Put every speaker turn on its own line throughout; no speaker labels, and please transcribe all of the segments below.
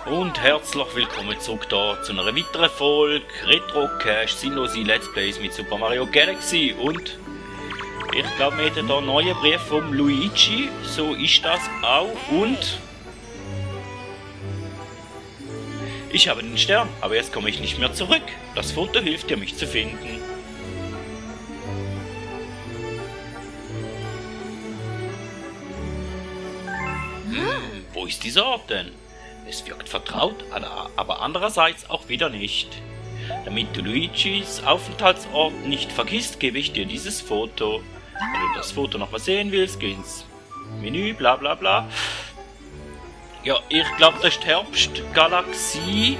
Und herzlich willkommen zurück da zu einer weiteren Folge Retrocast sinnlose Let's Plays mit Super Mario Galaxy. Und ich glaube, wir hätten hier einen neuen Brief vom Luigi, so ist das auch. Und ich habe den Stern, aber jetzt komme ich nicht mehr zurück. Das Foto hilft dir, mich zu finden. Wo ist dieser Ort denn? Es wirkt vertraut, aber andererseits auch wieder nicht. Damit du Luigis Aufenthaltsort nicht vergisst, gebe ich dir dieses Foto. Wenn du das Foto nochmal sehen willst, geh ins Menü, bla bla bla. Ja, ich glaube, das ist die Herbstgalaxie.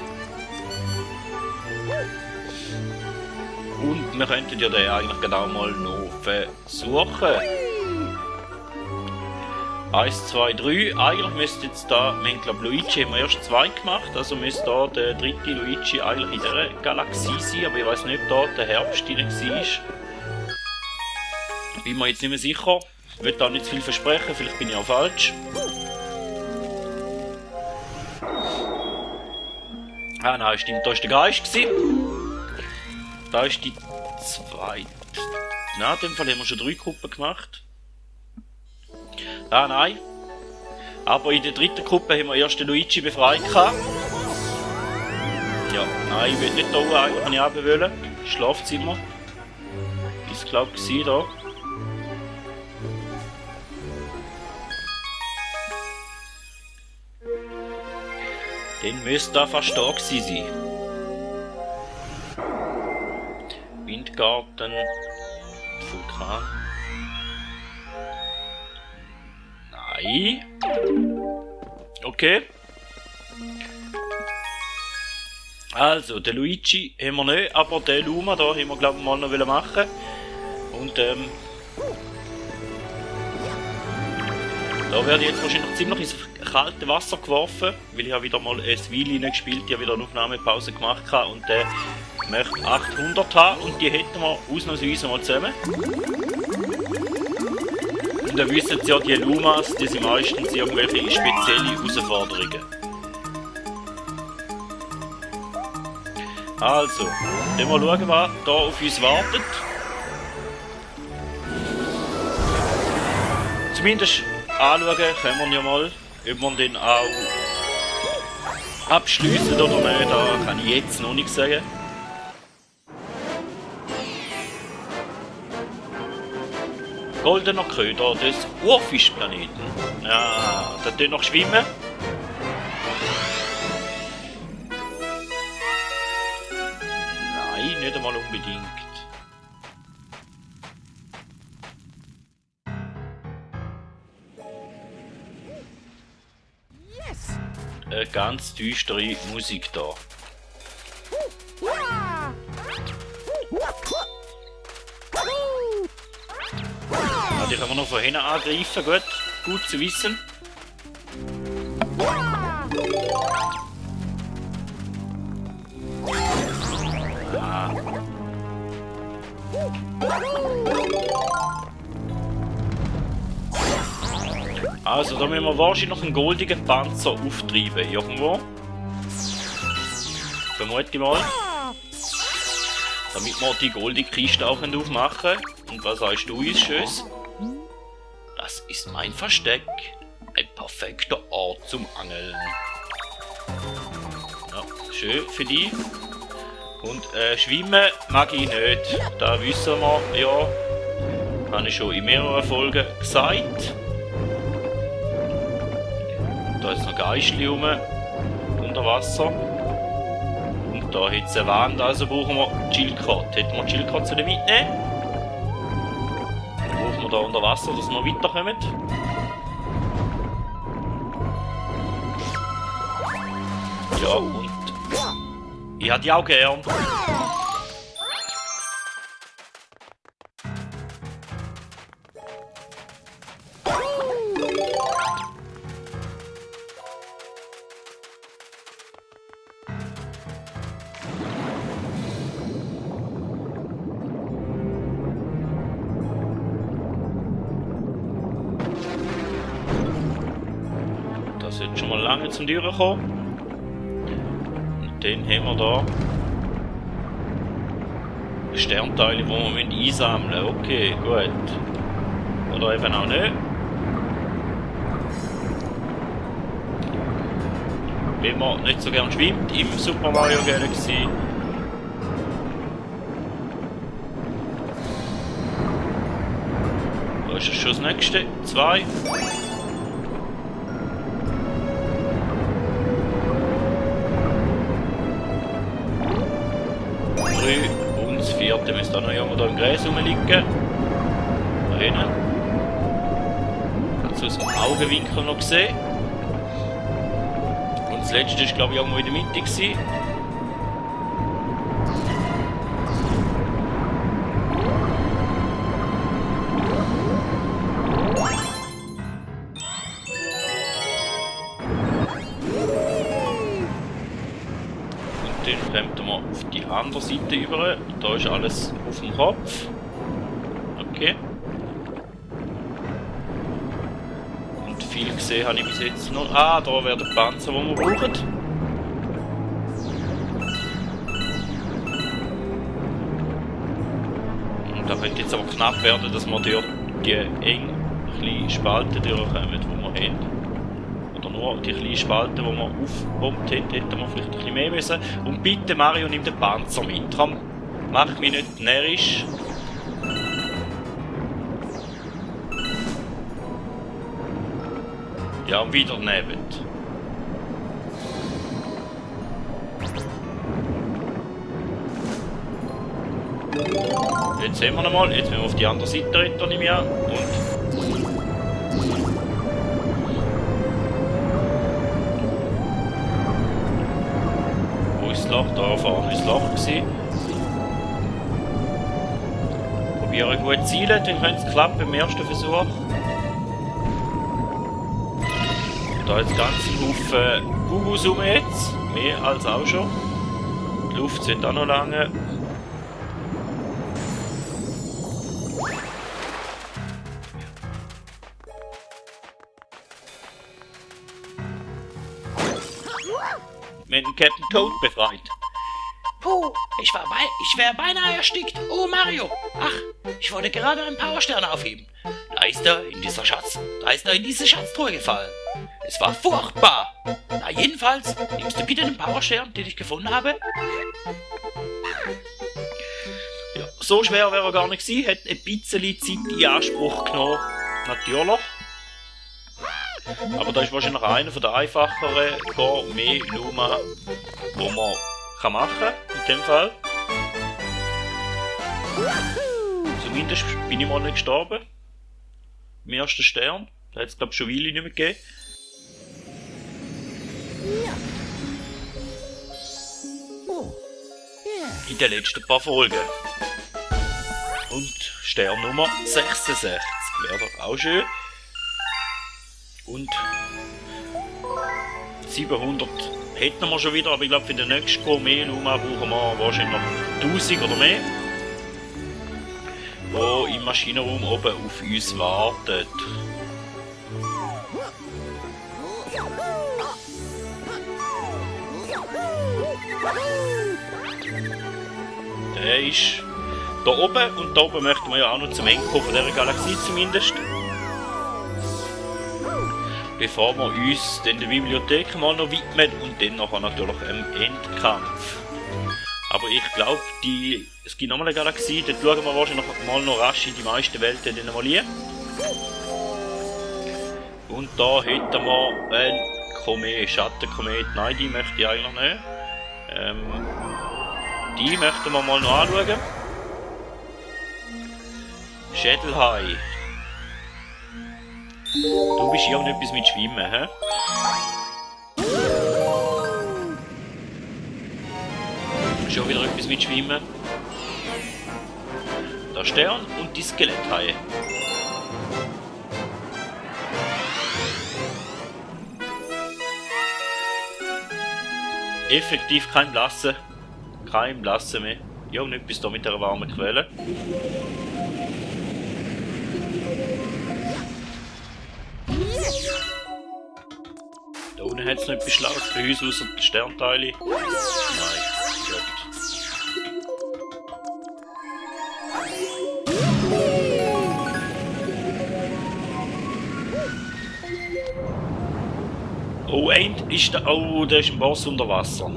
Und wir könnten ja den eigentlich genau mal noch versuchen. 1, 2, 3. Eigentlich müsste jetzt da, wir haben glaube Luigi haben wir erst 2 gemacht, also müsste da der dritte Luigi eigentlich in dieser Galaxie sein, aber ich weiß nicht, ob da der Herbst drin war. Bin mir jetzt nicht mehr sicher. Ich will da nicht zu viel versprechen, vielleicht bin ich auch falsch. Ah nein, stimmt, da war der Geist. Da ist die zweite. Na, in dem Fall haben wir schon 3 Gruppen gemacht. Ah nein. Aber in der dritten Gruppe haben wir erst den Luigi befreit gehabt. Ja, nein, ich will nicht da oben, eigentlich kann ich runter wollen. Schlafzimmer. Ist glaube ich da. Den müsste da fast da gewesen sein. Windgarten. Vulkan. Nein. Okay. Also, den Luigi haben wir nicht, aber den Luma da haben wir glaube ich mal noch machen. Und da werde ich jetzt wahrscheinlich ziemlich ins kalte Wasser geworfen, weil ich habe wieder mal ein Weile gespielt, ich habe wieder eine Aufnahmepause gemacht und der möchte 800 haben und die hätten wir ausnahmsweise mal zusammen. Und dann wissen Sie ja, die Lumas, die sind meistens irgendwelche spezielle Herausforderungen. Also, dann mal schauen, was da auf uns wartet. Zumindest anschauen können wir ja mal, ob wir den auch abschliessen oder nicht, da kann ich jetzt noch nicht sagen. Goldener Köder des Urfischplaneten. Ja, da tun noch schwimmen. Nein, nicht einmal unbedingt. Eine ganz düstere Musik da. Die können wir noch von hinten angreifen, gut zu wissen. Ah. Also, da müssen wir wahrscheinlich noch einen goldigen Panzer auftreiben, irgendwo. Vermute ich mal. Damit wir die goldige Kiste auch aufmachen können. Und was sagst du, ist Schönes? Das ist mein Versteck. Ein perfekter Ort zum Angeln. Ja, schön für dich. Und schwimmen mag ich nicht. Da wissen wir ja. Habe ich schon in mehreren Folgen gesagt. Da ist noch Geistli rum. Unter Wasser. Und da hat es eine Wand, also brauchen wir Chilcot. Hätten wir Chilcot zu mitnehmen? Brauchen wir da unter Wasser, dass wir weiterkommen. Ja, und ich hätte die auch gern. Das ist schon mal lange zum Türen kommen. Dann haben wir da Sternteile, die wir einsammeln müssen. Okay, gut. Oder eben auch nicht. Wenn man nicht so gern schwimmt im Super Mario Galaxy. Da ist schon das nächste. 2. 3 und das 4. Müsste auch noch jemand da im Gräs rumliegen. Da hinten. Hat es aus dem Augenwinkel noch gesehen. Und das letzte war, glaube ich, irgendwo in der Mitte gewesen. Dann kommen wir auf die andere Seite über. Da ist alles auf dem Kopf. Okay. Und viel gesehen habe ich bis jetzt noch. Ah, da wäre der Panzer, den wir brauchen. Und da könnte jetzt aber knapp werden, dass wir dort die engen Spalten durchkommen, die wir haben. Oder nur die kleinen Spalten, die wir aufgepumpt haben, hätten wir vielleicht ein bisschen mehr müssen. Und bitte Mario, nimm den Panzer mit. Mach mich nicht närrisch. Ja, und wieder neben. Jetzt sehen wir noch mal. Jetzt müssen wir auf die andere Seite retten, nehme ich an. Und Loch, da vorne ist das Loch gewesen. Probieren gut zu zielen, dann könnte es klappen im ersten Versuch. Da jetzt ganz ein Haufen Gugus rum jetzt, mehr als auch schon. Die Luft sind auch noch lange. Mit dem Captain Toad befreit.
Puh, ich wäre beinahe erstickt. Oh, Mario. Ach, ich wollte gerade einen Powerstern aufheben. Da ist er in diese Schatztruhe gefallen. Es war furchtbar. Na, jedenfalls, nimmst du bitte den Powerstern, den ich gefunden habe?
Ja, so schwer wäre er gar nicht gewesen. Hätte ein bisschen Zeit in Anspruch genommen. Natürlich. Aber da ist wahrscheinlich einer der einfacheren mehr Luma, die man machen kann, in dem Fall. Zumindest bin ich mal nicht gestorben. Im ersten Stern. Da hat es, glaube ich, schon eine Weile nicht mehr gegeben. In den letzten paar Folgen. Und Stern Nummer 66 wäre doch auch schön. Und 700 hätten wir schon wieder, aber ich glaube für den nächsten Gourmet Luma brauchen wir wahrscheinlich noch 1000 oder mehr. Die im Maschinenraum oben auf uns wartet. Der ist da oben und da oben möchten wir ja auch noch zum Endpunkt von dieser Galaxie zumindest. Bevor wir uns dann der Bibliothek mal noch widmen und dann nachher natürlich im Endkampf. Aber ich glaube, es gibt nochmal eine Galaxie, dort schauen wir wahrscheinlich mal noch rasch in die meisten Welten dann mal rein. Und da hätten wir einen Komet, Schattenkomet. Nein, die möchte ich eigentlich nicht. Die möchten wir mal noch anschauen. Schädelhai. Du bist irgendetwas mit Schwimmen, hä? Schon wieder etwas mit Schwimmen. Der Stern und die Skeletthaie. Effektiv kein Blassen. Kein Blassen mehr. Irgendetwas da mit der warmen Quelle. Da unten hat es noch etwas Schlaues für uns außer die Sternteile? Nein, gut. Oh, ist da. Oh, da ist ein Boss unter Wasser.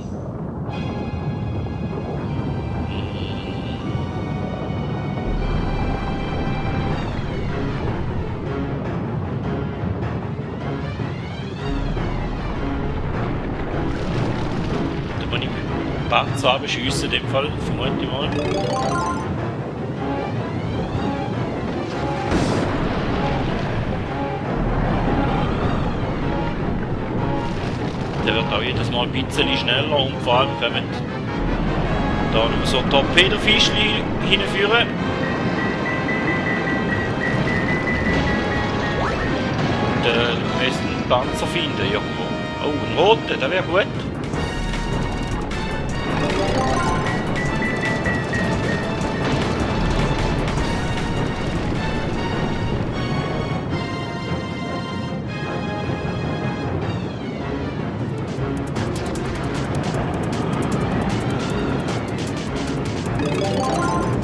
Panzer abschiessen, in dem Fall, vermute ich mal. Der wird auch jedes Mal ein bisschen schneller und vor allem kommen da noch so Torpedofischli hinführen. Und wir müssen einen Panzer finden irgendwo. Oh, ein roter, der wäre gut.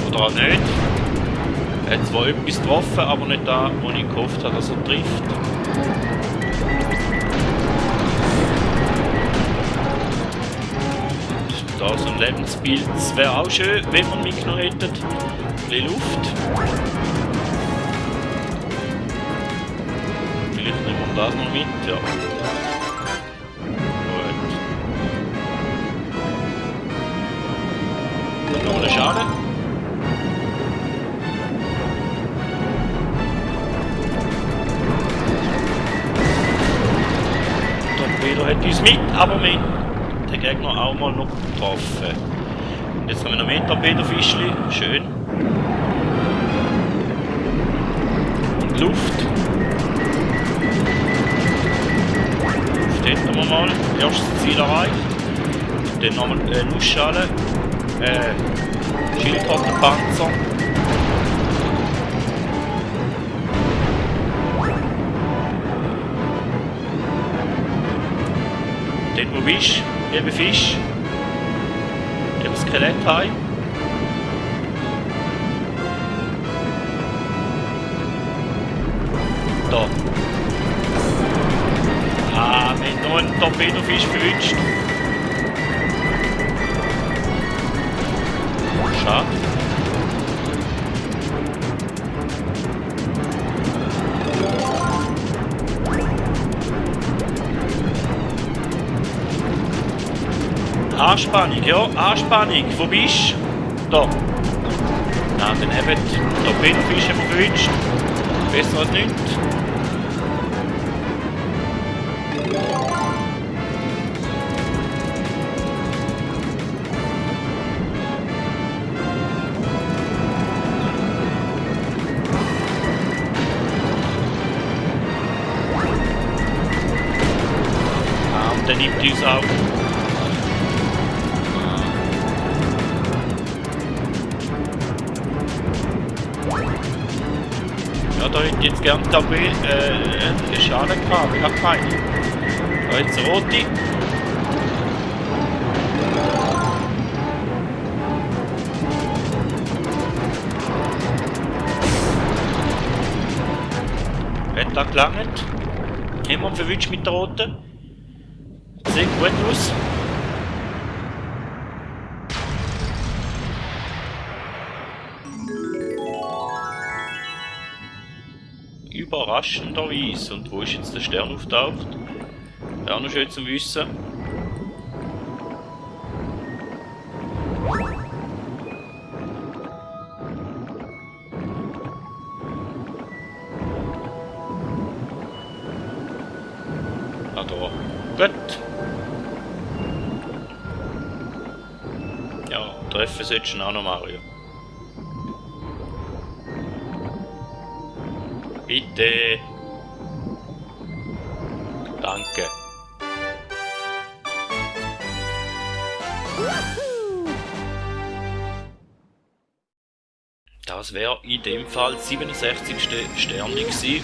Oder auch nicht. Er hat zwar etwas getroffen, aber nicht da, wo ich gehofft habe, dass er trifft. Und da so ein Lebensbild, das wäre auch schön, wenn man mitgenommen hätte. Ein bisschen Luft. Vielleicht nehmen wir das noch mit, ja. Schade. Torpedo hat uns mit, aber wir haben den Gegner auch mal noch getroffen. Und jetzt haben wir noch mehr Torpedofischli, schön. Und Luft. Luft hätten wir mal, erstes Ziel erreicht. Und dann nochmal Nussschale. Schildkrötenpanzer. Dort wo bist, liebe Fisch. Liebe Skeletthai. Da. Ah, wir haben noch einen Torpedofisch verwünscht. Schade. Anspannung, ja, Anspannung. Wo bist du? Da. Na, dann eben die Torpedofisch haben wir verwünscht. Besser als nichts. Der nimmt uns auch. Ja, da hätte ich jetzt gerne eine Schale gehabt, ich habe keine. Da jetzt eine rote. Hat da gelangt. Haben wir verwünscht mit der roten. Sieht gut aus. Überraschenderweise. Und wo ist jetzt der Stern auftaucht? Wäre auch noch schön zu wissen. Ah, da. Gut. Ja, treffen solltest du auch noch, Mario. Bitte. Danke. Das wäre in dem Fall 67. Stern gewesen.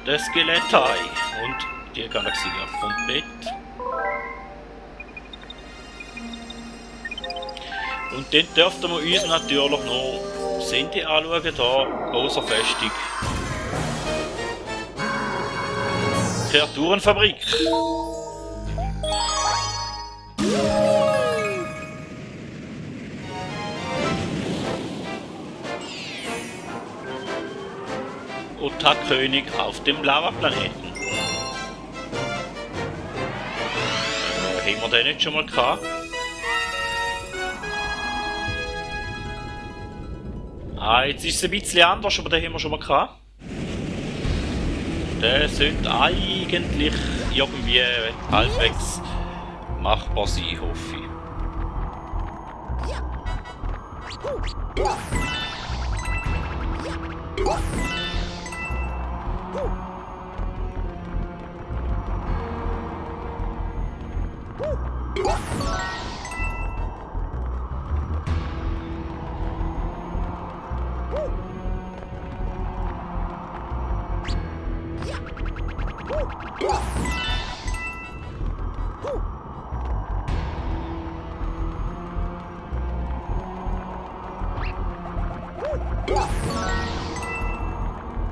das Skeletthai. Und die Galaxie komplett. Und dann dürften wir uns natürlich noch Sende anschauen, hier, außer Festung. Kreaturenfabrik. Otak-König auf dem Lava-Planeten. Haben wir den nicht schon mal gehabt? Ah, jetzt ist es ein bisschen anders, aber den haben wir schon mal gehabt. Der sollte eigentlich irgendwie halbwegs machbar sein, hoffe ich.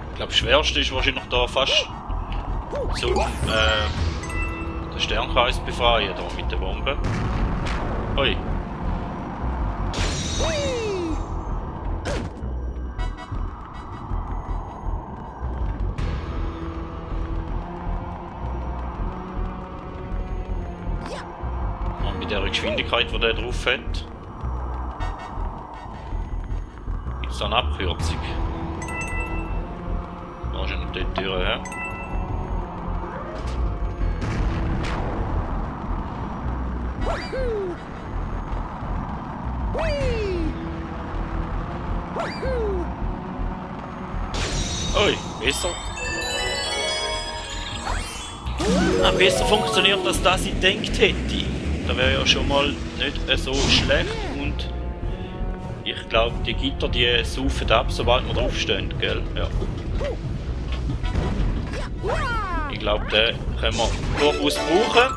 Ich glaube, das Schwerste ist wahrscheinlich da fast so den Sternkreis befreien, da mit der Bombe. Ui. Und mit der Geschwindigkeit, die der drauf hat, gibt es da eine Abkürzung. Da ist noch die Tür her. Ui, besser. Besser funktioniert, als das ich gedacht hätte. Das wäre ja schon mal nicht so schlecht und ich glaube, die Gitter, die saufen ab, sobald wir draufstehen, gell? Ja. Ich glaube, den können wir durchaus brauchen.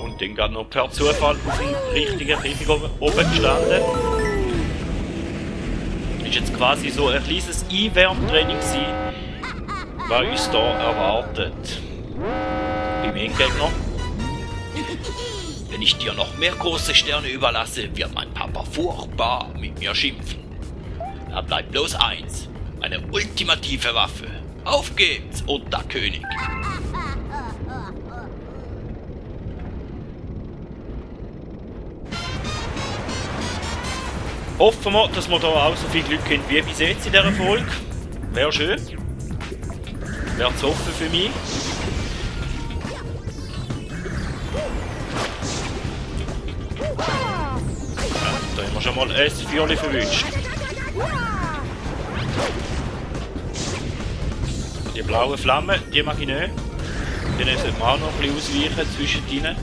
Und dann gerade noch per Zufall auf dem richtigen Käfig oben gestanden. Ist jetzt quasi so ein kleines Einwärmtraining gewesen, was uns hier erwartet. Beim Endgegner.
Wenn ich dir noch mehr große Sterne überlasse, wird mein Papa furchtbar mit mir schimpfen. Da bleibt bloß eins. Eine ultimative Waffe. Auf geht's, Otak-König.
Hoffen wir, dass wir hier auch so viel Glück haben wie bis jetzt in dieser Folge. Wäre schön. Wäre zu hoffen für mich. Ja, da haben wir schon mal ein Vierli verwünscht. Die blauen Flammen, die mag ich nicht. Die sollten wir auch noch ein bisschen ausweichen zwischen ihnen.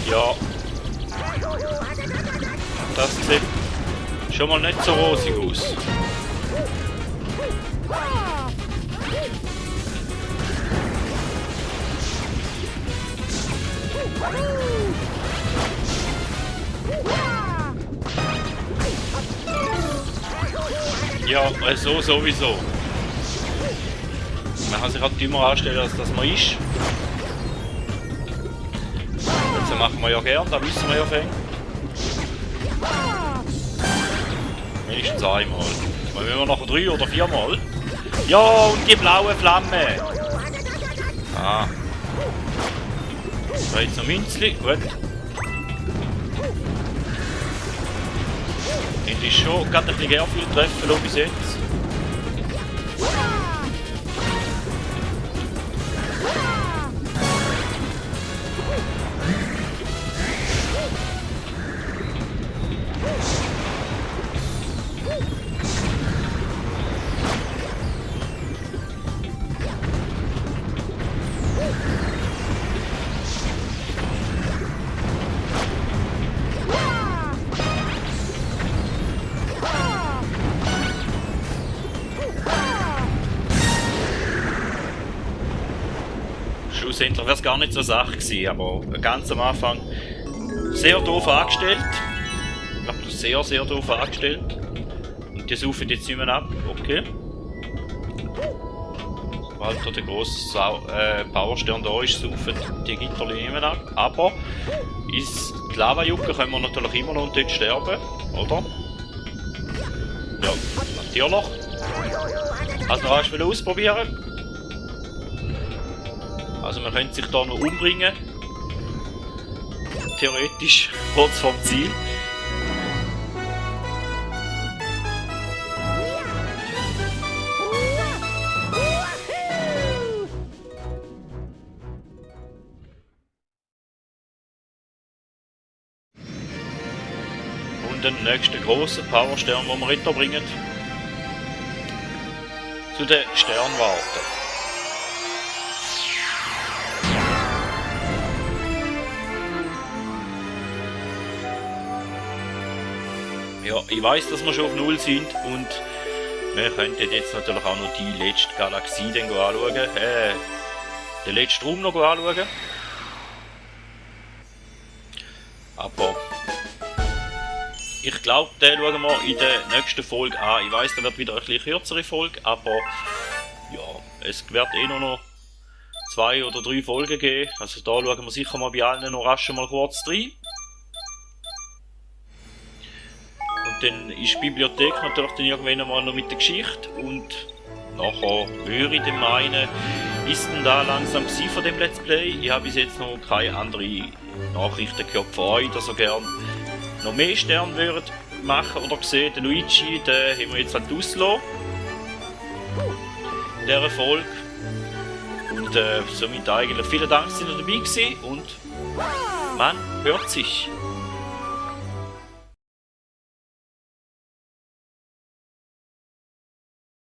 Ja. Das sieht schon mal nicht so rosig aus. Ja, so sowieso. Man kann sich halt immer anstellen, als das man ist. Das machen wir ja gern, da wissen wir ja viel. Wenigstens einmal. Weil wenn wir nachher 3 oder 4 Mal. Ja, und die blaue Flamme. Ah. Da jetzt noch Münzli, gut. Und ist schon gerade ein bisschen sehr viel treffen bis jetzt. schlussendlich wäre es gar nicht so eine Sache gewesen, aber ganz am Anfang sehr doof angestellt. Sehr, sehr doof angestellt. Und die saufen jetzt nicht mehr ab. Okay. Sobald da der grosse Powerstern da ist, saufen die Gitterli nicht mehr ab. Aber ins Lavajucke können wir natürlich immer noch dort sterben, oder? Ja, natürlich. Also noch hast du ausprobieren. Also man könnte sich da noch umbringen. Theoretisch kurz vorm Ziel. Und den nächsten grossen Powerstern, den wir runterbringen. Zu den Sternwarten. Ja, ich weiss, dass wir schon auf 0 sind und wir könnten jetzt natürlich auch noch die letzte Galaxie dann anschauen. Den letzten Raum noch anschauen. Aber ich glaube, den schauen wir in der nächsten Folge an. Ich weiss, da wird wieder eine etwas kürzere Folge, aber ja, es wird eh noch 2 oder 3 Folgen geben. Also da schauen wir sicher mal bei allen noch rasch mal kurz rein. Und dann ist die Bibliothek natürlich dann irgendwann einmal noch mit der Geschichte und nachher würde ich dann meinen, ist denn da langsam gewesen von dem Let's Play. Ich habe bis jetzt noch keine anderen Nachrichten gehört von euch, dass ihr gerne noch mehr Sterne würdet machen oder sehen. Den Luigi, den haben wir jetzt halt ausgelassen in dieser Folge. Und somit eigentlich vielen Dank, dass ihr dabei gewesen und man hört sich.